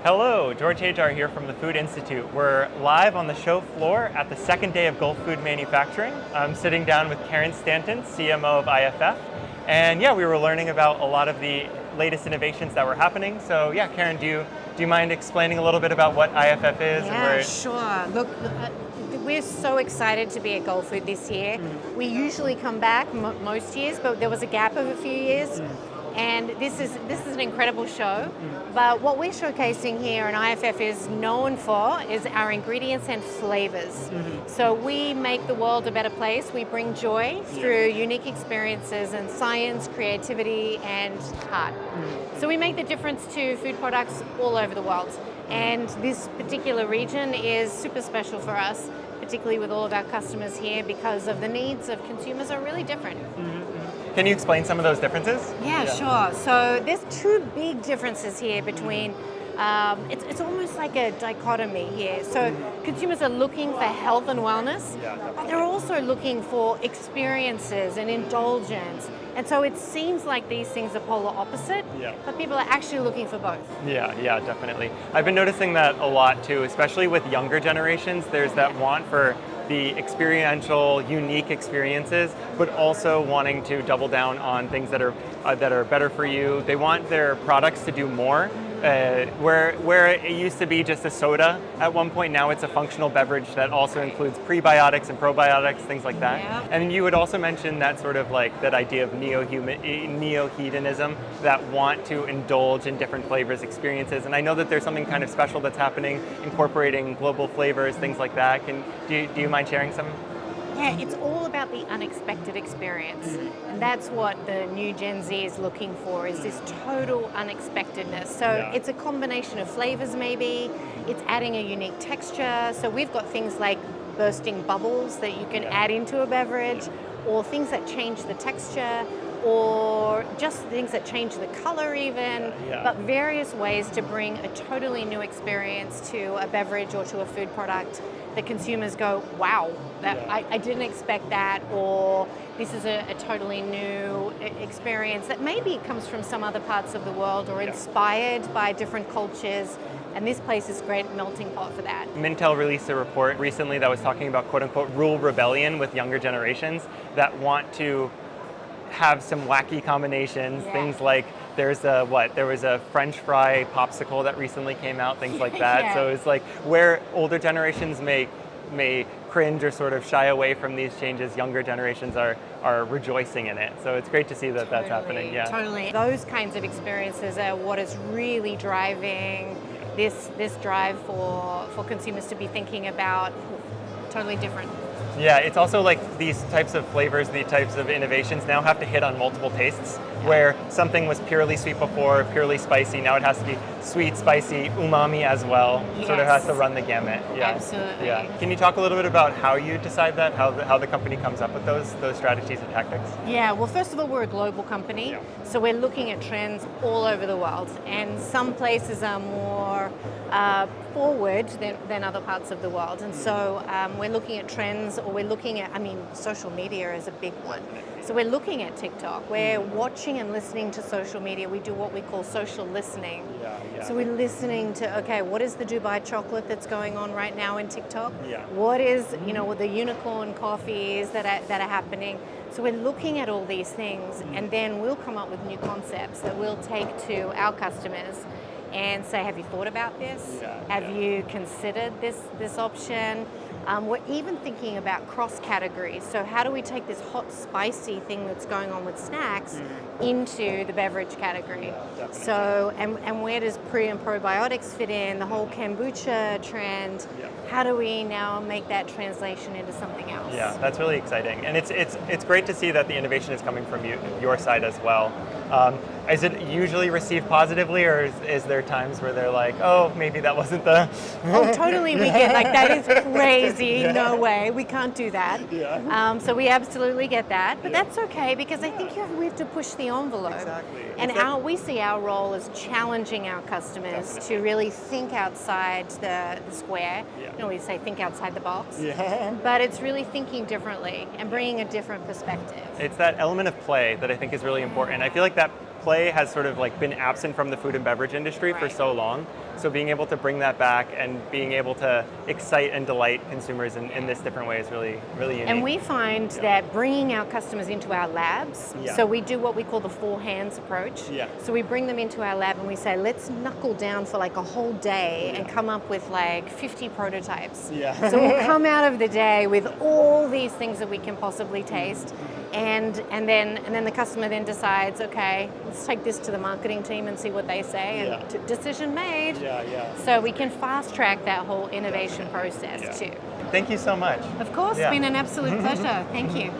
Hello, 𝗟𝗲𝘁'𝗀 here from the Food Institute. We're live on the show floor at the second day of Gulf Food Manufacturing. I'm sitting down with Karen Stanton, CMO of IFF. And yeah, we were learning about a lot of the latest innovations that were happening. So yeah, Karen, do you mind explaining a little bit about what IFF is? Yeah, sure. Look, we're so excited to be at Gulf Food this year. We usually come back most years, but there was a gap of a few years. And this is an incredible show. But what we're showcasing here and IFF is known for is our ingredients and flavors. So we make the world a better place. We bring joy through unique experiences and science, creativity, and heart. So we make the difference to food products all over the world. And this particular region is super special for us, particularly with all of our customers here, because of the needs of consumers are really different. Can you explain some of those differences? Yeah, sure. So there's two big differences here between, it's almost like a dichotomy here. So consumers are looking for health and wellness, but they're also looking for experiences and indulgence. And so it seems like these things are polar opposite, but people are actually looking for both. Yeah, definitely. I've been noticing that a lot too, especially with younger generations. There's that want for the experiential, unique experiences, but also wanting to double down on things that are better for you. They want their products to do more. Where it used to be just a soda at one point, now it's a functional beverage that also includes prebiotics and probiotics, things like that. And you would also mention that sort of like that idea of neo-hedonism, that want to indulge in different flavors, experiences. And I know that there's something kind of special that's happening, incorporating global flavors, things like that. Do you mind sharing some? Yeah, it's all about the unexpected experience. And that's what the new Gen Z is looking for, is this total unexpectedness. So it's a combination of flavors maybe, it's adding a unique texture. So we've got things like bursting bubbles that you can add into a beverage, or things that change the texture, or just things that change the color even, but various ways to bring a totally new experience to a beverage or to a food product that consumers go, wow, I didn't expect that, or this is a totally new experience that maybe comes from some other parts of the world or inspired by different cultures. And this place is a great melting pot for that. Mintel released a report recently that was talking about quote-unquote rule rebellion with younger generations that want to have some wacky combinations, things like there was a French fry popsicle that recently came out, things like that. So it's like where older generations may cringe or sort of shy away from these changes, younger generations are rejoicing in it. So it's great to see that that's happening. Totally. Those kinds of experiences are what is really driving this drive for consumers to be thinking about totally different. Yeah, it's also like these types of flavors, these types of innovations now have to hit on multiple tastes, where something was purely sweet before, purely spicy, now it has to be sweet, spicy, umami as well. Sort of has to run the gamut. Absolutely. Can you talk a little bit about how you decide that, how the company comes up with those strategies and tactics? Yeah, well, first of all, we're a global company, so we're looking at trends all over the world, and some places are more forward than other parts of the world. And so we're looking at trends, or we're looking at, social media is a big one. So we're looking at TikTok, we're watching and listening to social media. We do what we call social listening. So we're listening to, okay, what is the Dubai chocolate that's going on right now in TikTok? What is, the unicorn coffees that are happening? So we're looking at all these things, and then we'll come up with new concepts that we'll take to our customers and say, have you thought about this? Have you considered this option? We're even thinking about cross-categories. So how do we take this hot, spicy thing that's going on with snacks into the beverage category? So, and where does pre and probiotics fit in? The whole kombucha trend. How do we now make that translation into something else? Yeah, that's really exciting. And it's great to see that the innovation is coming from your side as well. Is it usually received positively, or is there times where they're like, oh, maybe that wasn't the... Oh, totally, we get like, that is crazy, no way, we can't do that. So we absolutely get that, but that's okay, because I think we have to push the envelope. And we see our role as challenging our customers to really think outside the square. We say think outside the box, but it's really thinking differently and bringing a different perspective. It's that element of play that I think is really important. I feel like that play has sort of like been absent from the food and beverage industry for so long. So being able to bring that back and being able to excite and delight consumers in this different way is really, really unique. And we find that bringing our customers into our labs, so we do what we call the 4 hands approach. So we bring them into our lab and we say, let's knuckle down for like a whole day and come up with like 50 prototypes. So we'll come out of the day with all these things that we can possibly taste. And then the customer then decides, okay, let's take this to the marketing team and see what they say, and decision made. So we can fast track that whole innovation process too. Thank you so much. Of course, it's been an absolute pleasure. Thank you.